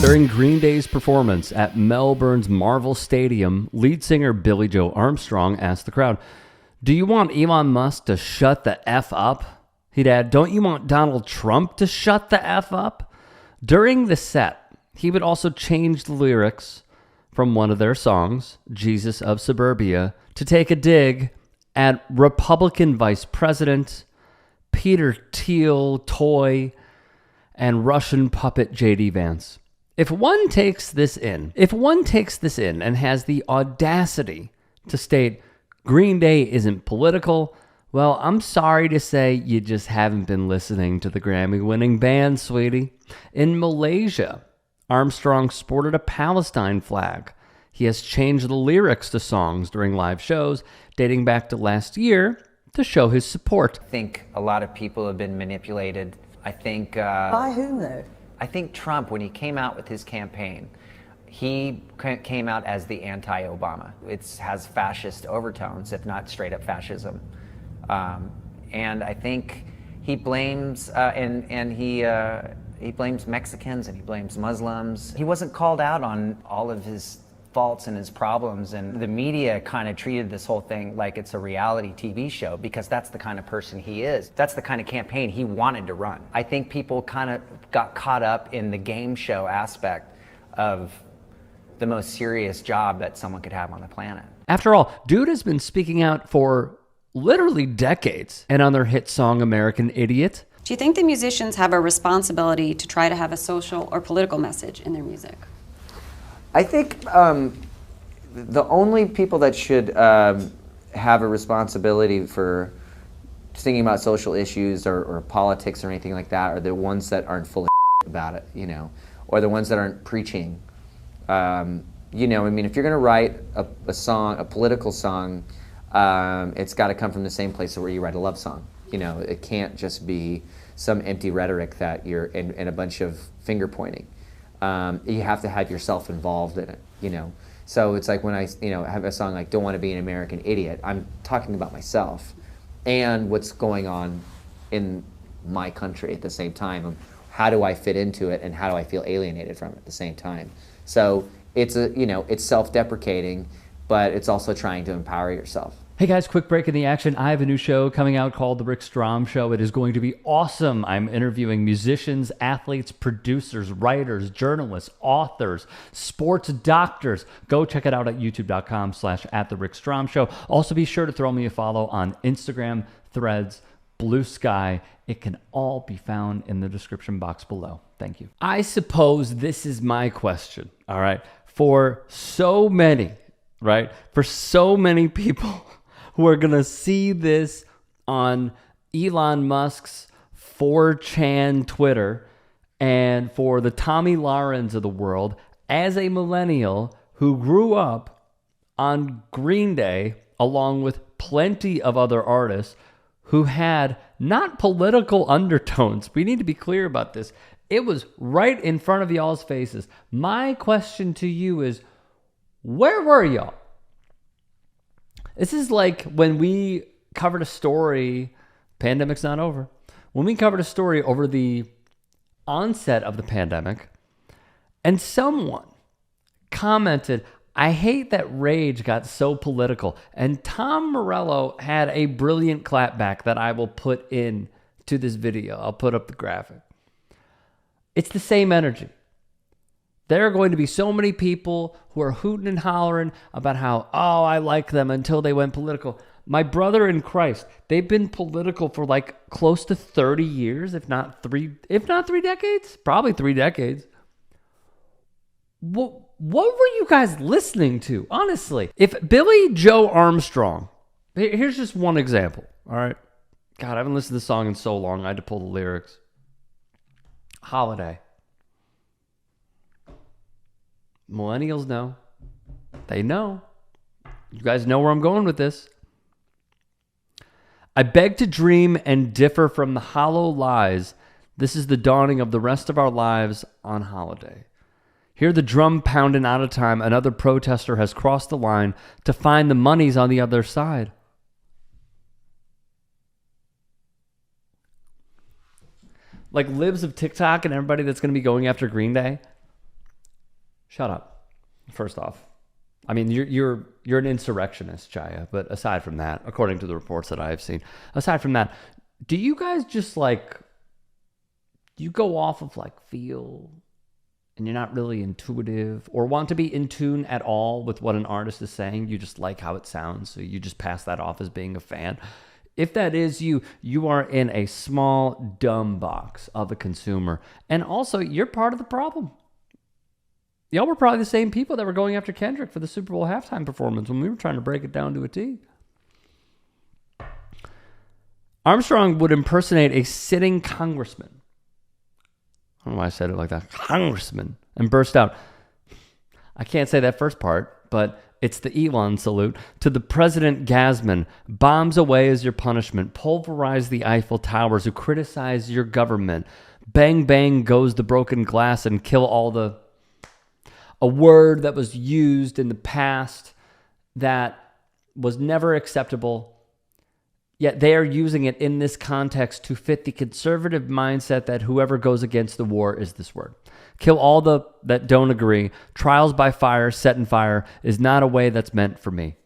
During Green Day's performance at Melbourne's Marvel Stadium, lead singer Billie Joe Armstrong asked the crowd, "Do you want Elon Musk to shut the F up?" He'd add, "Don't you want Donald Trump to shut the F up?" During the set, he would also change the lyrics from one of their songs, Jesus of Suburbia, to take a dig at Republican Vice President Peter Thiel, Toy, and Russian puppet J.D. Vance. If one takes this in and has the audacity to state Green Day isn't political, well, I'm sorry to say you just haven't been listening to the Grammy-winning band, sweetie. In Malaysia, Armstrong sported a Palestine flag. He has changed the lyrics to songs during live shows dating back to last year to show his support. I think a lot of people have been manipulated. I think... By whom, though? I think Trump, when he came out with his campaign, he came out as the anti-Obama. It has fascist overtones, if not straight up fascism. And I think he blames, he blames Mexicans and he blames Muslims. He wasn't called out on all of his faults and his problems, and the media kind of treated this whole thing like it's a reality TV show because that's the kind of person he is. That's the kind of campaign he wanted to run. I think people kind of got caught up in the game show aspect of the most serious job that someone could have on the planet. After all, dude has been speaking out for literally decades, and on their hit song American Idiot. Do you think the musicians have a responsibility to try to have a social or political message in their music? I think the only people that should have a responsibility for thinking about social issues or politics or anything like that are the ones that aren't full of about it, you know, or the ones that aren't preaching. You know, I mean, if you're going to write a song, a political song, it's got to come from the same place where you write a love song. You know, it can't just be some empty rhetoric that you're in a bunch of finger pointing. You have to have yourself involved in it, you know. So it's like when I, you know, have a song like "Don't Want to Be an American Idiot," I'm talking about myself and what's going on in my country at the same time. How do I fit into it, and how do I feel alienated from it at the same time? So it's it's self-deprecating, but it's also trying to empower yourself. Hey guys, quick break in the action. I have a new show coming out called The Rick Strom Show. It is going to be awesome. I'm interviewing musicians, athletes, producers, writers, journalists, authors, sports doctors. Go check it out at youtube.com/@TheRickStromShow. Also be sure to throw me a follow on Instagram, Threads, Blue Sky. It can all be found in the description box below. Thank you. I suppose this is my question, all right? For so many people who are going to see this on Elon Musk's 4chan Twitter, and for the Tommy Lahrens of the world, as a millennial who grew up on Green Day, along with plenty of other artists who had not political undertones. We need to be clear about this. It was right in front of y'all's faces. My question to you is, where were y'all? This is like when we covered a story, pandemic's not over. When we covered a story over the onset of the pandemic, and someone commented, "I hate that Rage got so political." And Tom Morello had a brilliant clapback that I will put in to this video. I'll put up the graphic. It's the same energy. There are going to be so many people who are hooting and hollering about how, oh, I like them, until they went political. My brother in Christ, they've been political for like close to 30 years, if not three decades, probably 3 decades. What were you guys listening to? Honestly, if Billie Joe Armstrong, here's just one example. All right. God, I haven't listened to this song in so long. I had to pull the lyrics. Holiday. Millennials know. They know. You guys know where I'm going with this. I beg to dream and differ from the hollow lies. This is the dawning of the rest of our lives on holiday. Hear the drum pounding out of time. Another protester has crossed the line to find the monies on the other side. Like libs of TikTok and everybody that's going to be going after Green Day. Shut up. First off, I mean, you're an insurrectionist, Chaya. But aside from that, according to the reports that I have seen, aside from that, do you guys just like, you go off of like feel, and you're not really intuitive or want to be in tune at all with what an artist is saying? You just like how it sounds, so you just pass that off as being a fan. If that is you, you are in a small, dumb box of a consumer. And also, you're part of the problem. Y'all were probably the same people that were going after Kendrick for the Super Bowl halftime performance when we were trying to break it down to a T. Armstrong would impersonate a sitting congressman. I don't know why I said it like that. Congressman. And burst out. I can't say that first part, but it's the Elon salute. To the President Gasman, bombs away as your punishment. Pulverize the Eiffel Towers who criticize your government. Bang, bang goes the broken glass and kill all the... A word that was used in the past that was never acceptable, yet they are using it in this context to fit the conservative mindset that whoever goes against the war is this word. Kill all the that don't agree. Trials by fire, set in fire is not a way that's meant for me.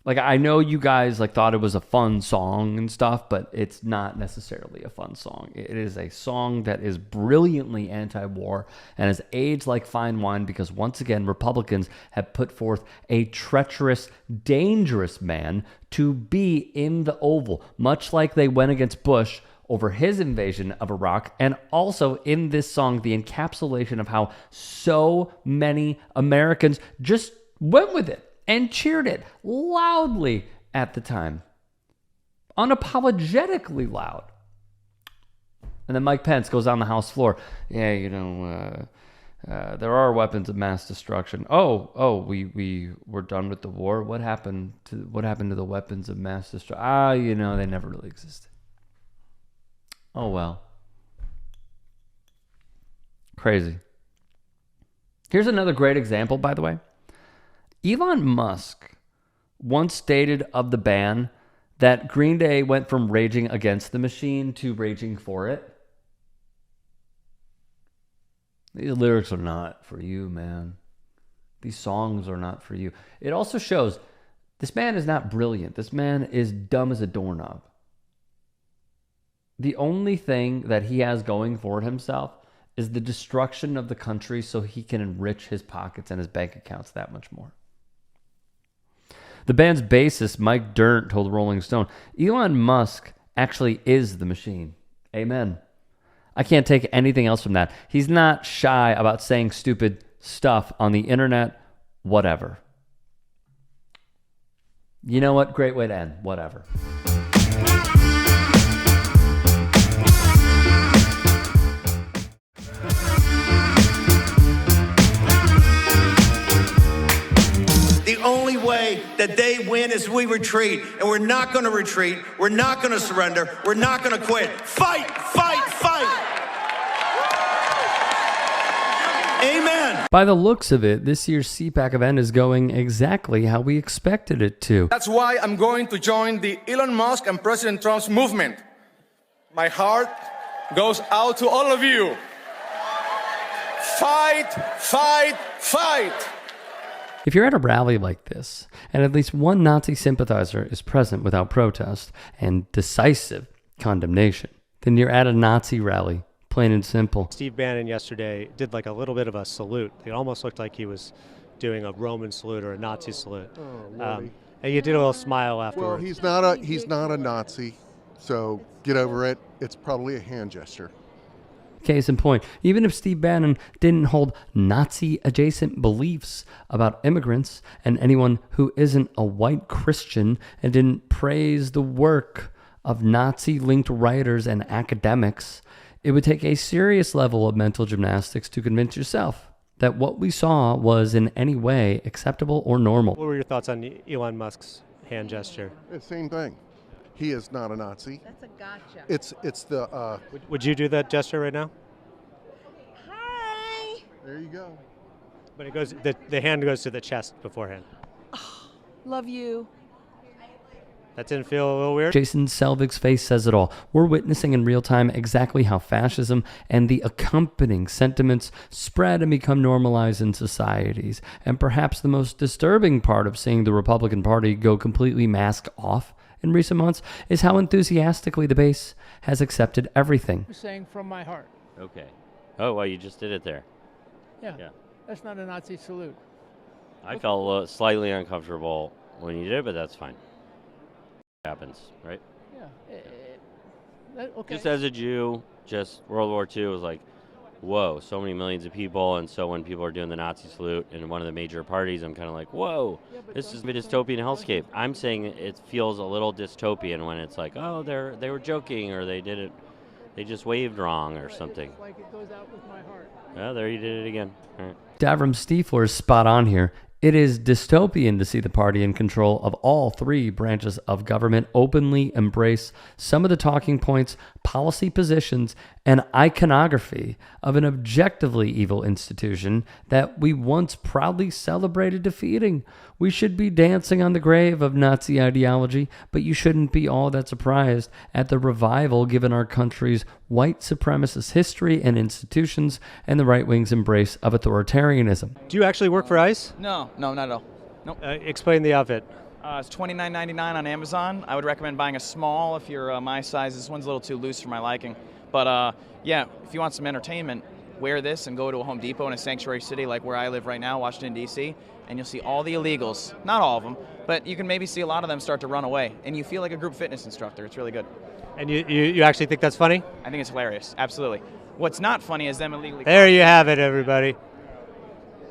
Like, I know you guys like thought it was a fun song and stuff, but it's not necessarily a fun song. It is a song that is brilliantly anti-war and has aged like fine wine because, once again, Republicans have put forth a treacherous, dangerous man to be in the Oval, much like they went against Bush over his invasion of Iraq, and also in this song, the encapsulation of how so many Americans just went with it and cheered it loudly at the time. Unapologetically loud. And then Mike Pence goes on the House floor. Yeah, you know, there are weapons of mass destruction. We were done with the war. What happened to the weapons of mass destruction? You know, they never really existed. Oh, well. Crazy. Here's another great example, by the way. Elon Musk once stated of the band that Green Day went from raging against the machine to raging for it. These lyrics are not for you, man. These songs are not for you. It also shows this man is not brilliant. This man is dumb as a doorknob. The only thing that he has going for himself is the destruction of the country so he can enrich his pockets and his bank accounts that much more. The band's bassist, Mike Dirnt, told Rolling Stone, Elon Musk actually is the machine. Amen. I can't take anything else from that. He's not shy about saying stupid stuff on the internet, whatever. You know what? Great way to end. Whatever. The only way that they win is we retreat. And we're not going to retreat. We're not going to surrender. We're not going to quit. Fight, fight, fight. Amen. By the looks of it, this year's CPAC event is going exactly how we expected it to. That's why I'm going to join the Elon Musk and President Trump's movement. My heart goes out to all of you. Fight, fight, fight. If you're at a rally like this, and at least one Nazi sympathizer is present without protest and decisive condemnation, then you're at a Nazi rally, plain and simple. Steve Bannon yesterday did like a little bit of a salute. It almost looked like he was doing a Roman salute or a Nazi salute. And you did a little smile afterwards. Well, he's not a Nazi, so get over it. It's probably a hand gesture. Case in point, even if Steve Bannon didn't hold Nazi-adjacent beliefs about immigrants and anyone who isn't a white Christian and didn't praise the work of Nazi-linked writers and academics, it would take a serious level of mental gymnastics to convince yourself that what we saw was in any way acceptable or normal. What were your thoughts on Elon Musk's hand gesture? It's the same thing. He is not a Nazi. That's a gotcha. It's the... Would you do that gesture right now? Hi. There you go. But it goes. The hand goes to the chest beforehand. Love you. That didn't feel a little weird? Jason Selvig's face says it all. We're witnessing in real time exactly how fascism and the accompanying sentiments spread and become normalized in societies. And perhaps the most disturbing part of seeing the Republican Party go completely mask off in recent months is how enthusiastically the base has accepted everything. I'm saying from my heart. Okay. Oh, well, you just did it there. Yeah. That's not a Nazi salute. I felt slightly uncomfortable when you did it, but that's fine. Happens, right? Yeah. Okay. Just as a Jew, just World War II was like, whoa, so many millions of people, and so when people are doing the Nazi salute in one of the major parties, I'm kind of like, whoa, this is a dystopian hellscape. I'm saying it feels a little dystopian when it's like, oh, they were joking, or they did it, they just waved wrong or something. It's like it goes out with my heart. Yeah, there you did it again. All right. Davram Stiefler is spot on here. It is dystopian to see the party in control of all three branches of government openly embrace some of the talking points, policy positions, and iconography of an objectively evil institution that we once proudly celebrated defeating. We should be dancing on the grave of Nazi ideology, but you shouldn't be all that surprised at the revival given our country's white supremacist history and institutions and the right wing's embrace of authoritarianism. Do you actually work for ICE? No, not at all. Nope. Explain the outfit. It's $29.99 on Amazon. I would recommend buying a small if you're my size. This one's a little too loose for my liking. But yeah, if you want some entertainment, wear this and go to a Home Depot in a sanctuary city like where I live right now, Washington, D.C., and you'll see all the illegals. Not all of them, but you can maybe see a lot of them start to run away. And you feel like a group fitness instructor. It's really good. And you actually think that's funny? I think it's hilarious. Absolutely. What's not funny is them illegally... There you have it, everybody.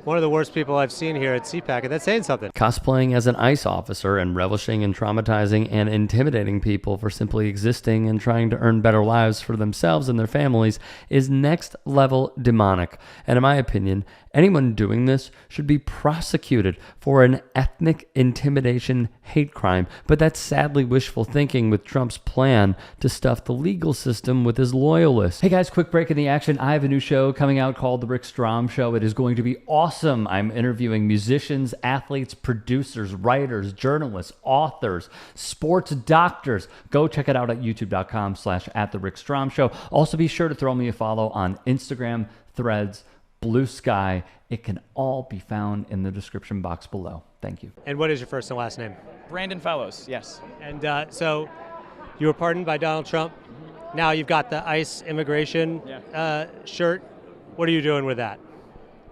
One of the worst people I've seen here at CPAC, and that's saying something. Cosplaying as an ICE officer and relishing in traumatizing and intimidating people for simply existing and trying to earn better lives for themselves and their families is next level demonic. And in my opinion, anyone doing this should be prosecuted for an ethnic intimidation hate crime. But that's sadly wishful thinking with Trump's plan to stuff the legal system with his loyalists. Hey guys, quick break in the action. I have a new show coming out called The Rick Strom Show. It is going to be awesome. I'm interviewing musicians, athletes, producers, writers, journalists, authors, sports doctors. Go check it out at youtube.com/@TheRickStromShow. Also be sure to throw me a follow on Instagram, Threads, Blue Sky. It can all be found in the description box below. Thank you. And what is your first and last name? Brandon Fellows, yes. And so you were pardoned by Donald Trump. Now you've got the ICE immigration shirt. What are you doing with that?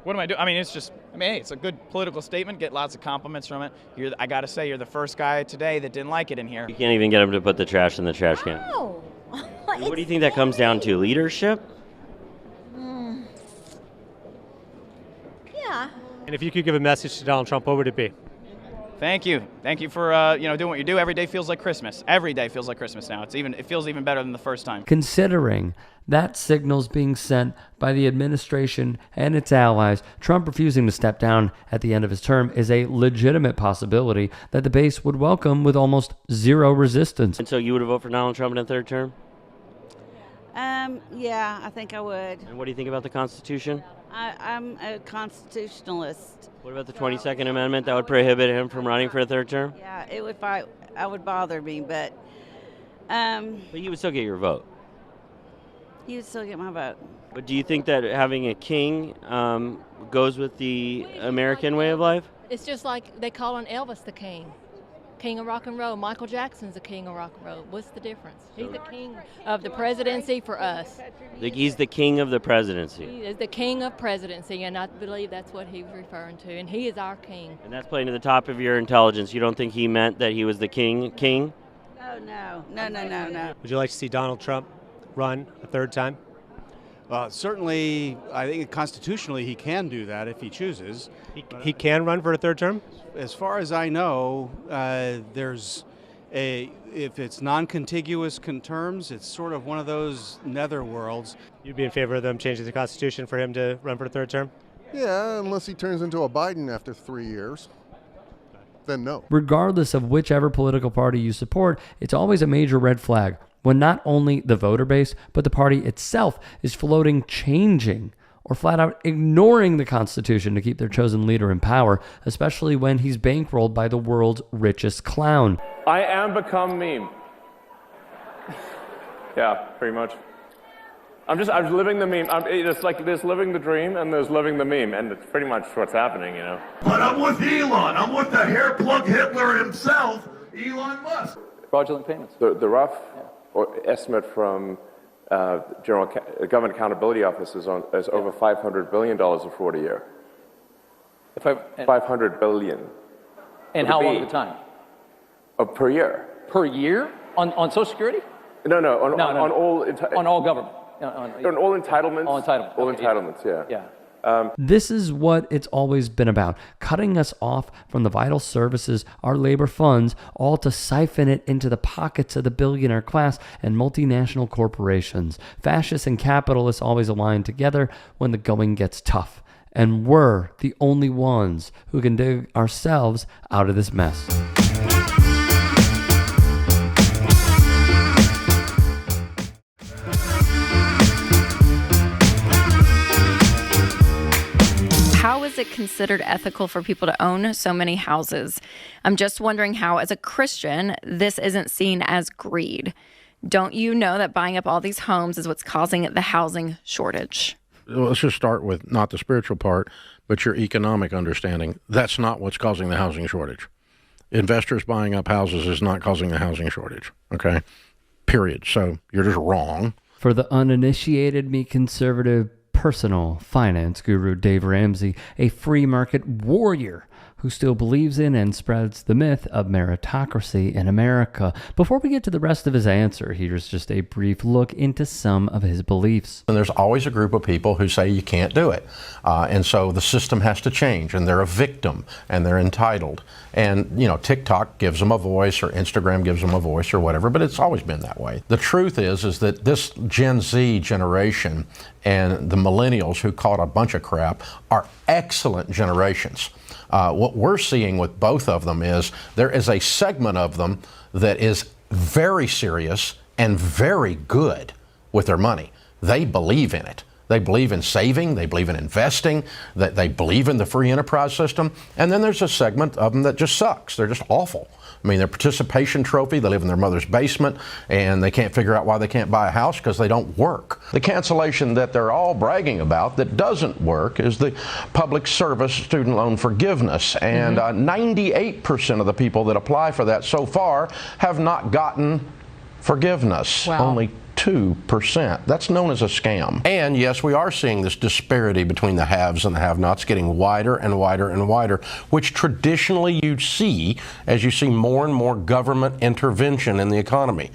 What am I doing? I mean, it's just, hey, it's a good political statement. Get lots of compliments from it. I got to say, you're the first guy today that didn't like it in here. You can't even get him to put the trash in the trash can. Oh. What do you think that comes down to? Leadership? Yeah. And if you could give a message to Donald Trump, what would it be? Thank you. Thank you for doing what you do. Every day feels like Christmas. Every day feels like Christmas now. It feels even better than the first time. Considering that signal's being sent by the administration and its allies, Trump refusing to step down at the end of his term is a legitimate possibility that the base would welcome with almost zero resistance. And so you would vote for Donald Trump in a third term? Yeah, I think I would. And what do you think about the Constitution? I'm a constitutionalist. What about the 22nd Amendment that would prohibit him from running for a third term? Yeah, it would. I would bother me, but But you would still get your vote. you would still get my vote. But do you think that having a king goes with the American way of life? It's just like they call on Elvis the king. King of rock and roll. Michael Jackson's the king of rock and roll. What's the difference? He's the king of the presidency for us. He's the king of the presidency. He is the king of presidency, and I believe that's what he was referring to. And he is our king. And that's playing to the top of your intelligence. You don't think he meant that he was the king? Oh, no. No. Would you like to see Donald Trump run a third time? Certainly, I think constitutionally he can do that if he chooses. He can run for a third term? As far as I know, if it's non-contiguous terms, it's sort of one of those netherworlds. You'd be in favor of them changing the Constitution for him to run for a third term? Yeah, unless he turns into a Biden after 3 years. Then no. Regardless of whichever political party you support, it's always a major red flag when not only the voter base, but the party itself is floating changing or flat out ignoring the Constitution to keep their chosen leader in power, especially when he's bankrolled by the world's richest clown. I am become meme. Yeah, pretty much. I'm living the meme. It's like there's living the dream and there's living the meme, and it's pretty much what's happening, you know. But I'm with Elon. I'm with the hair plug Hitler himself, Elon Musk. Fraudulent payments. The rough estimate from Government Accountability Office is over $500 billion of fraud a year. $500 billion. And how long at a time? Per year. Per year? On Social Security? No, on all... on all government. On all entitlements. All entitlements. All entitlements, yeah. Yeah. This is what it's always been about, cutting us off from the vital services our labor funds, all to siphon it into the pockets of the billionaire class and multinational corporations. Fascists and capitalists always align together when the going gets tough. And we're the only ones who can dig ourselves out of this mess. How is it considered ethical for people to own so many houses? I'm just wondering how, as a Christian, this isn't seen as greed. Don't you know that buying up all these homes is what's causing the housing shortage? Well, let's just start with not the spiritual part, but your economic understanding. That's not what's causing the housing shortage. Investors buying up houses is not causing the housing shortage, okay? Period. So you're just wrong. For the uninitiated, me conservative personal finance guru Dave Ramsey, a free market warrior who still believes in and spreads the myth of meritocracy in America. Before we get to the rest of his answer, here's just a brief look into some of his beliefs. And there's always a group of people who say you can't do it. And so the system has to change, and they're a victim, and they're entitled. And, you know, TikTok gives them a voice, or Instagram gives them a voice, or whatever, but it's always been that way. The truth is that this Gen Z generation and the millennials who caught a bunch of crap are excellent generations. What we're seeing with both of them is there is a segment of them that is very serious and very good with their money. They believe in it. They believe in saving, they believe in investing, that they believe in the free enterprise system. And then there's a segment of them that just sucks. They're just awful. I mean, their participation trophy, they live in their mother's basement, and they can't figure out why they can't buy a house because they don't work. The cancellation that they're all bragging about that doesn't work is the public service student loan forgiveness. And 98% of the people that apply for that so far have not gotten forgiveness. Wow. Only 2%. That's known as a scam. And yes, we are seeing this disparity between the haves and the have-nots getting wider and wider and wider, which traditionally you see as you see more and more government intervention in the economy.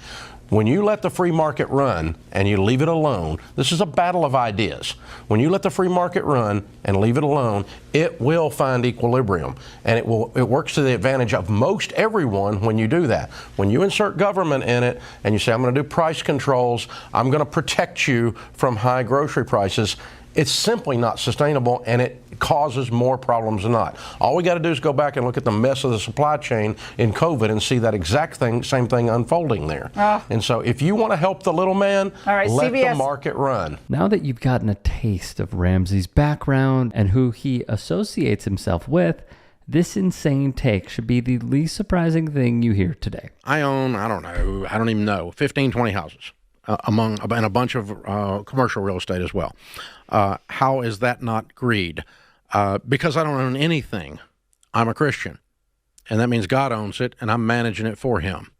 When you let the free market run and you leave it alone, this is a battle of ideas. When you let the free market run and leave it alone, it will find equilibrium, and it works to the advantage of most everyone when you do that. When you insert government in it and you say, I'm going to do price controls, I'm going to protect you from high grocery prices, it's simply not sustainable, and it causes more problems than not. All we got to do is go back and look at the mess of the supply chain in COVID and see that exact same thing unfolding there. And so if you want to help the little man, let the market run. Now that you've gotten a taste of Ramsey's background and who he associates himself with, this insane take should be the least surprising thing you hear today. I own, I don't even know, 15, 20 houses. And a bunch of commercial real estate as well. How is that not greed? Because I don't own anything. I'm a Christian, and that means God owns it, and I'm managing it for him.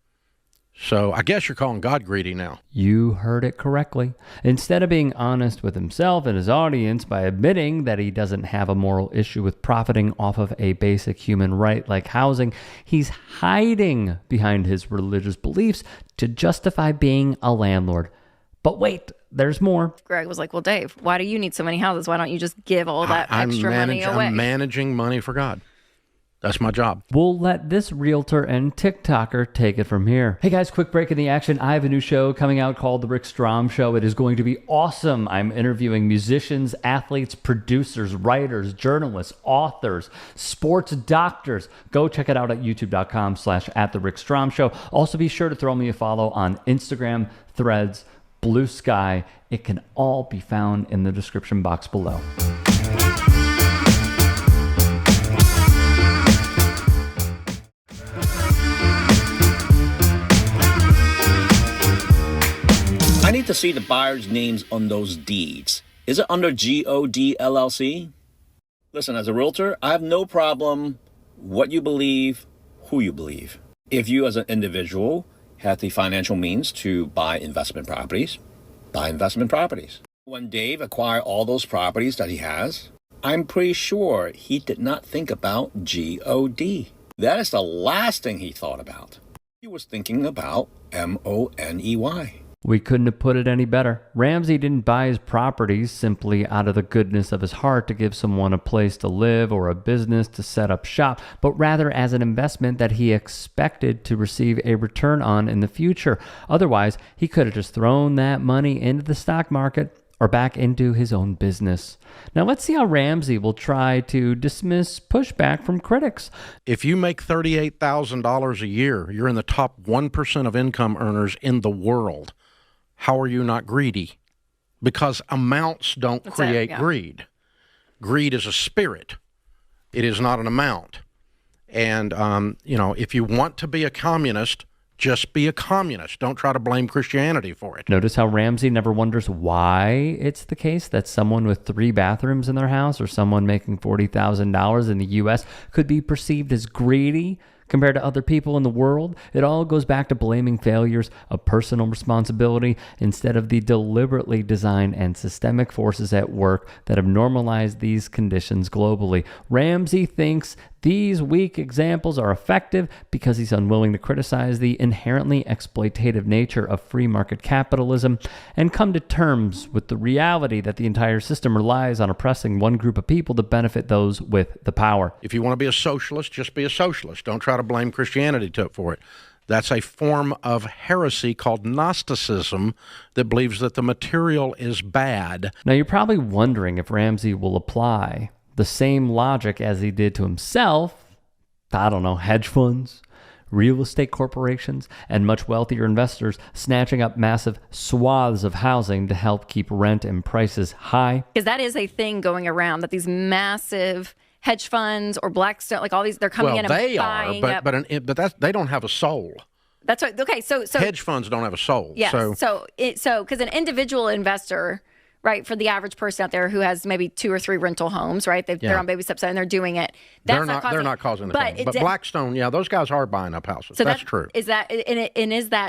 So I guess you're calling God greedy now. You heard it correctly. Instead of being honest with himself and his audience by admitting that he doesn't have a moral issue with profiting off of a basic human right like housing, he's hiding behind his religious beliefs to justify being a landlord. But wait, there's more. Greg was like, well, Dave, why do you need so many houses? Why don't you just give all that extra money away? I'm managing money for God. That's my job. We'll let this realtor and TikToker take it from here. Hey guys, quick break in the action. I have a new show coming out called The Rick Strom Show. It is going to be awesome. I'm interviewing musicians, athletes, producers, writers, journalists, authors, sports doctors. Go check it out at youtube.com/@TheRickStrom Show. Also be sure to throw me a follow on Instagram, Threads, blue sky. It can all be found in the description box below. I need to see the buyers' names on those deeds. Is it under GOD LLC? Listen, as a realtor, I have no problem what you believe, who you believe. If you as an individual have the financial means to buy investment properties, buy investment properties. When Dave acquired all those properties that he has, I'm pretty sure he did not think about GOD. That is the last thing he thought about. He was thinking about MONEY. We couldn't have put it any better. Ramsey didn't buy his properties simply out of the goodness of his heart to give someone a place to live or a business to set up shop, but rather as an investment that he expected to receive a return on in the future. Otherwise, he could have just thrown that money into the stock market or back into his own business. Now let's see how Ramsey will try to dismiss pushback from critics. If you make $38,000 a year, you're in the top 1% of income earners in the world. How are you not greedy? Because amounts don't create greed. Greed is a spirit. It is not an amount. And, if you want to be a communist, just be a communist. Don't try to blame Christianity for it. Notice how Ramsey never wonders why it's the case that someone with 3 bathrooms in their house or someone making $40,000 in the U.S. could be perceived as greedy compared to other people in the world. It all goes back to blaming failures of personal responsibility instead of the deliberately designed and systemic forces at work that have normalized these conditions globally. Ramsey thinks these weak examples are effective because he's unwilling to criticize the inherently exploitative nature of free market capitalism and come to terms with the reality that the entire system relies on oppressing one group of people to benefit those with the power. If you want to be a socialist, just be a socialist. Don't try to blame Christianity for it. That's a form of heresy called Gnosticism that believes that the material is bad. Now, you're probably wondering if Ramsey will apply the same logic as he did to himself, hedge funds, real estate corporations, and much wealthier investors snatching up massive swaths of housing to help keep rent and prices high. Because that is a thing going around, that these massive hedge funds or Blackstone, like all these, they're coming in and buying up. But they don't have a soul. That's right. Okay, so hedge funds don't have a soul. Yes. So because an individual investor, right, for the average person out there who has maybe 2 or 3 rental homes, right? They're on baby steps and they're doing it. They're not causing the problem. But Blackstone, those guys are buying up houses. So that's true. Is that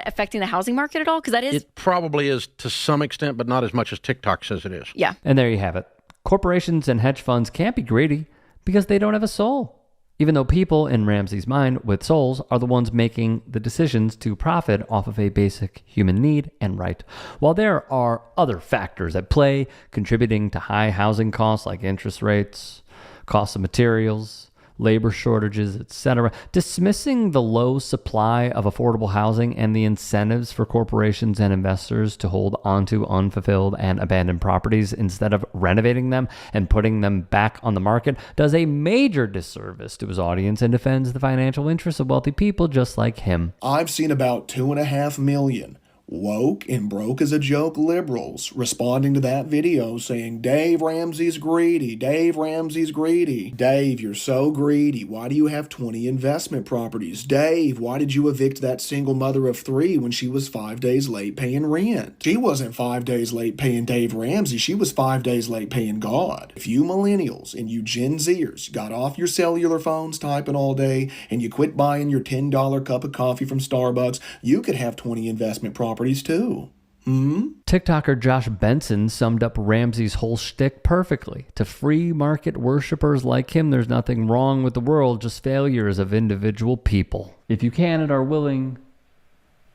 affecting the housing market at all? Because that is. It probably is to some extent, but not as much as TikTok says it is. Yeah. And there you have it. Corporations and hedge funds can't be greedy because they don't have a soul. Even though people, in Ramsey's mind, with souls, are the ones making the decisions to profit off of a basic human need and right. While there are other factors at play contributing to high housing costs like interest rates, costs of materials, labor shortages, etc., dismissing the low supply of affordable housing and the incentives for corporations and investors to hold onto unfulfilled and abandoned properties instead of renovating them and putting them back on the market does a major disservice to his audience and defends the financial interests of wealthy people just like him. I've seen about 2.5 million woke and broke as a joke liberals responding to that video saying, Dave Ramsey's greedy, Dave Ramsey's greedy. Dave, you're so greedy. Why do you have 20 investment properties? Dave, why did you evict that single mother of 3 when she was 5 days late paying rent? She wasn't 5 days late paying Dave Ramsey. She was 5 days late paying God. If you millennials and you Gen Zers got off your cellular phones typing all day and you quit buying your $10 cup of coffee from Starbucks, you could have 20 investment properties too. TikToker Josh Benson summed up Ramsey's whole shtick perfectly. To free market worshippers like him, there's nothing wrong with the world, just failures of individual people. If you can and are willing,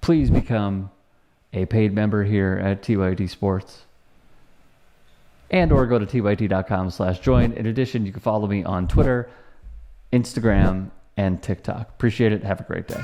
please become a paid member here at TYT Sports. And or go to tyt.com/join. In addition, you can follow me on Twitter, Instagram, and TikTok. Appreciate it. Have a great day.